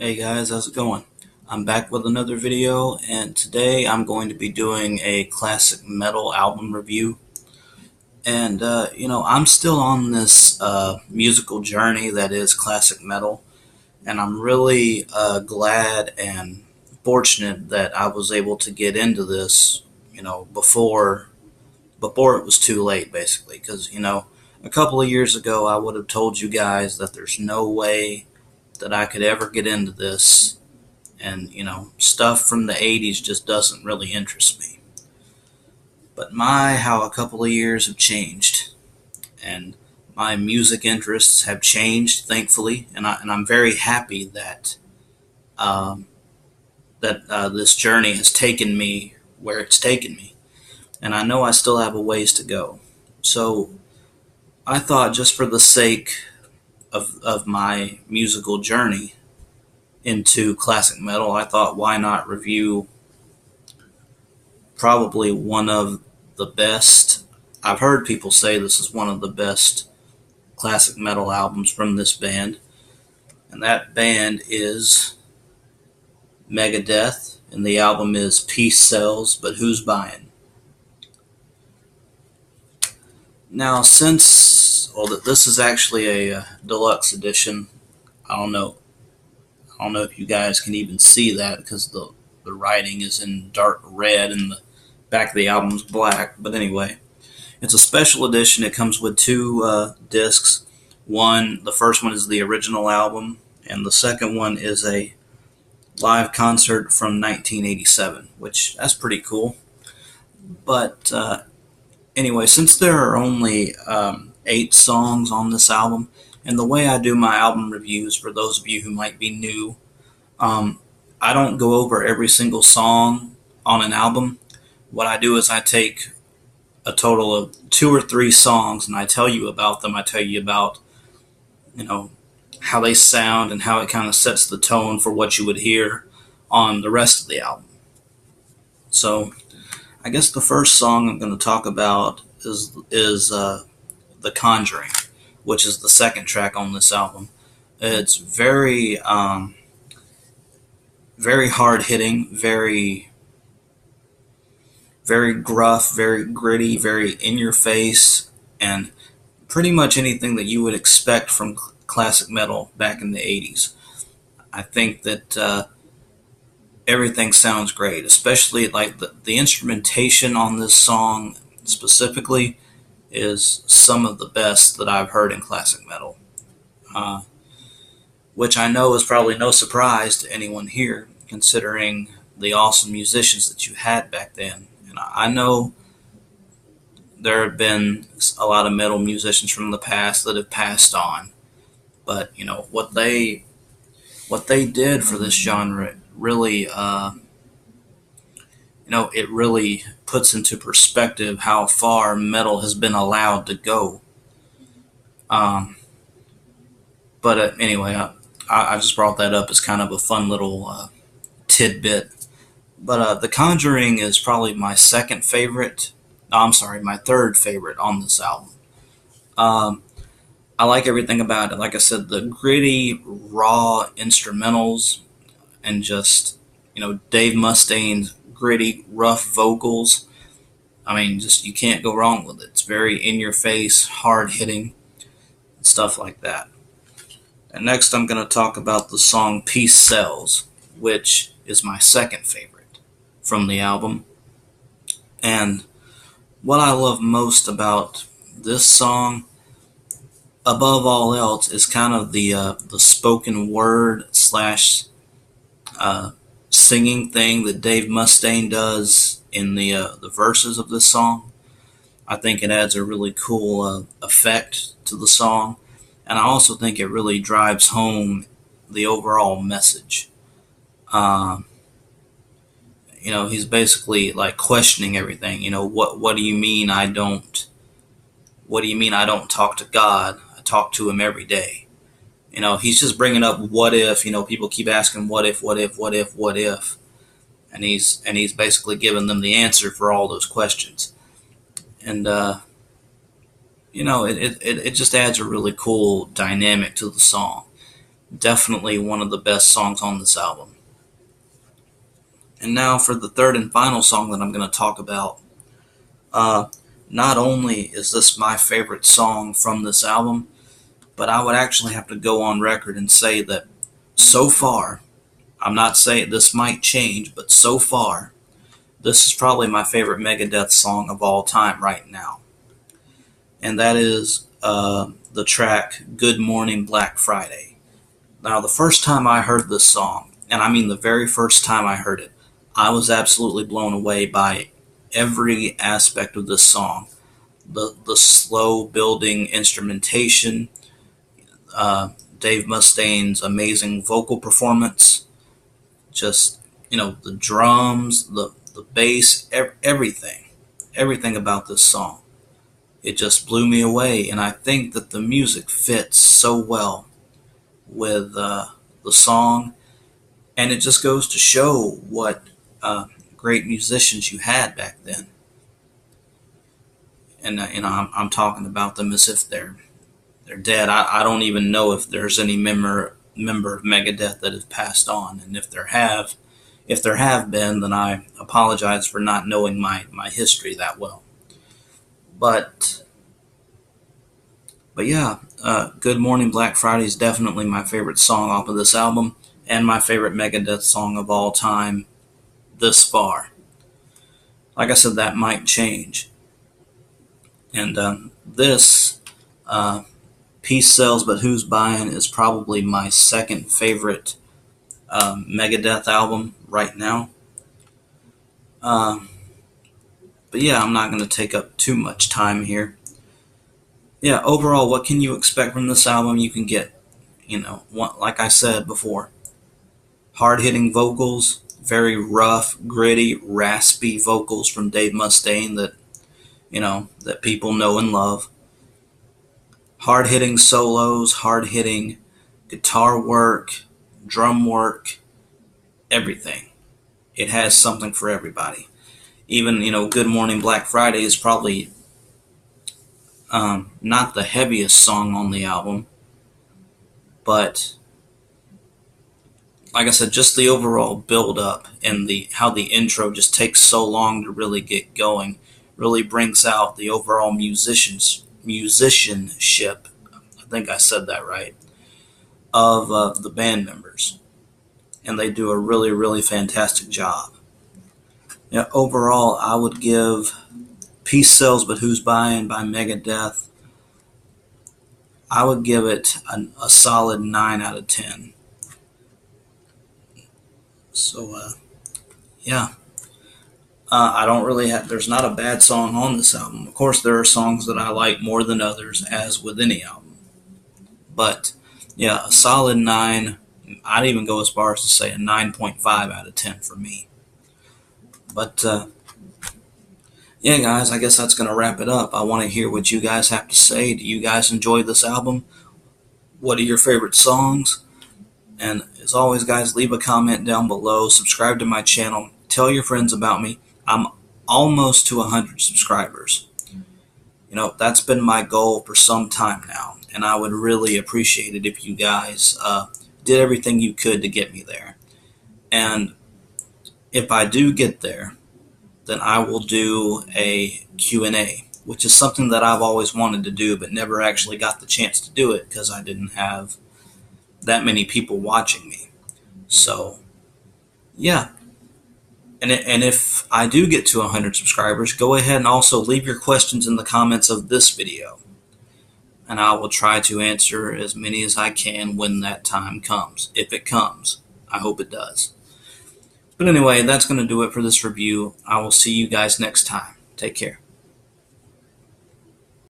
Hey guys, how's it going? I'm back with another video, and today I'm going to be doing a classic metal album review. And, I'm still on this musical journey that is classic metal, and I'm really glad and fortunate that I was able to get into this, before it was too late, basically. Because, a couple of years ago I would have told you guys that there's no way that I could ever get into this, and stuff from the 80s just doesn't really interest me. But my, how a couple of years have changed, and my music interests have changed, thankfully, and I'm very happy that um, this journey has taken me where it's taken me, and I know I still have a ways to go. So I thought, just for the sake of my musical journey into classic metal, I thought, why not review probably one of the best. I've heard people say this is one of the best classic metal albums from this band, and that band is Megadeth, and the album is Peace Sells, But Who's Buying? Now, this is actually a deluxe edition. I don't know. I don't know if you guys can even see that because the writing is in dark red and the back of the album's black. But anyway, it's a special edition. It comes with two discs. The first one is the original album, and the second one is a live concert from 1987, which that's pretty cool. But anyway, since there are only 8 songs on this album, and the way I do my album reviews, for those of you who might be new, um, I don't go over every single song on an album. What I do is I take a total of 2 or 3 songs, and I tell you about them. I tell you about, you know, how they sound and how it kind of sets the tone for what you would hear on the rest of the album. So, I guess the first song I'm going to talk about is The Conjuring, which is the second track on this album. It's very hard hitting, very gruff, very gritty, very in your face, and pretty much anything that you would expect from classic metal back in the 80s. I think that everything sounds great, especially like the instrumentation on this song specifically is some of the best that I've heard in classic metal. Uh, which I know is probably no surprise to anyone here, considering the awesome musicians that you had back then. And I know there have been a lot of metal musicians from the past that have passed on, but what they did for this genre really, it really puts into perspective how far metal has been allowed to go. Um, but anyway, I just brought that up as kind of a fun little tidbit. But The Conjuring is probably my second favorite. No, I'm sorry, my third favorite on this album. Um, I like everything about it. Like I said, the gritty, raw instrumentals, and just Dave Mustaine's gritty, rough vocals. I mean, just you can't go wrong with it. It's very in your face, hard hitting, stuff like that. And next, I'm going to talk about the song Peace Sells, which is my second favorite from the album. And what I love most about this song, above all else, is kind of the spoken word slash singing thing that Dave Mustaine does in the verses of this song. I think it adds a really cool effect to the song, and I also think it really drives home the overall message. Um, he's basically like questioning everything. What do you mean I don't? What do you mean I don't talk to God? I talk to Him every day. He's just bringing up what if. People keep asking what if, what if, what if, what if, and he's basically giving them the answer for all those questions. And it just adds a really cool dynamic to the song. Definitely one of the best songs on this album. And now for the third and final song that I'm going to talk about. Uh, Not only is this my favorite song from this album, but I would actually have to go on record and say that so far, I'm not saying this might change, but so far, this is probably my favorite Megadeth song of all time right now. And that is the track Good Morning Black Friday. Now, the first time I heard this song, and I mean the very first time I heard it, I was absolutely blown away by every aspect of this song. The slow building instrumentation, uh, Dave Mustaine's amazing vocal performance, just, the drums, the bass, everything about this song. It just blew me away, and I think that the music fits so well with the song, and it just goes to show what great musicians you had back then. And I'm talking about them as if they're dead. I don't even know if there's any member of Megadeth that has passed on, and if there have been, then I apologize for not knowing my history that well. But yeah, Good Morning Black Friday is definitely my favorite song off of this album, and my favorite Megadeth song of all time this far. Like I said, that might change. And this Peace Sells, But Who's Buying is probably my second favorite Megadeth album right now. But yeah, I'm not going to take up too much time here. Yeah, overall, what can you expect from this album? You can get, like I said before, hard-hitting vocals, very rough, gritty, raspy vocals from Dave Mustaine that people know and love. Hard-hitting solos, hard-hitting guitar work, drum work, everything. It has something for everybody. Even, Good Morning Black Friday is probably not the heaviest song on the album, but like I said, just the overall build-up and how the intro just takes so long to really get going really brings out the overall musicianship. I think I said that right, of the band members, and they do a really, really fantastic job. Yeah, overall, I would give Peace Sells, But Who's Buying by Megadeth, I would give it a solid 9 out of 10. So, yeah. I don't really have, there's not a bad song on this album. Of course, there are songs that I like more than others, as with any album. But, yeah, a solid 9. I'd even go as far as to say a 9.5 out of 10 for me. But, yeah, guys, I guess that's going to wrap it up. I want to hear what you guys have to say. Do you guys enjoy this album? What are your favorite songs? And as always, guys, leave a comment down below. Subscribe to my channel. Tell your friends about me. I'm almost to 100 subscribers. That's been my goal for some time now. And I would really appreciate it if you guys did everything you could to get me there. And if I do get there, then I will do a Q&A, which is something that I've always wanted to do but never actually got the chance to do it because I didn't have that many people watching me. So, yeah. And if I do get to 100 subscribers, go ahead and also leave your questions in the comments of this video. And I will try to answer as many as I can when that time comes. If it comes. I hope it does. But anyway, that's going to do it for this review. I will see you guys next time. Take care.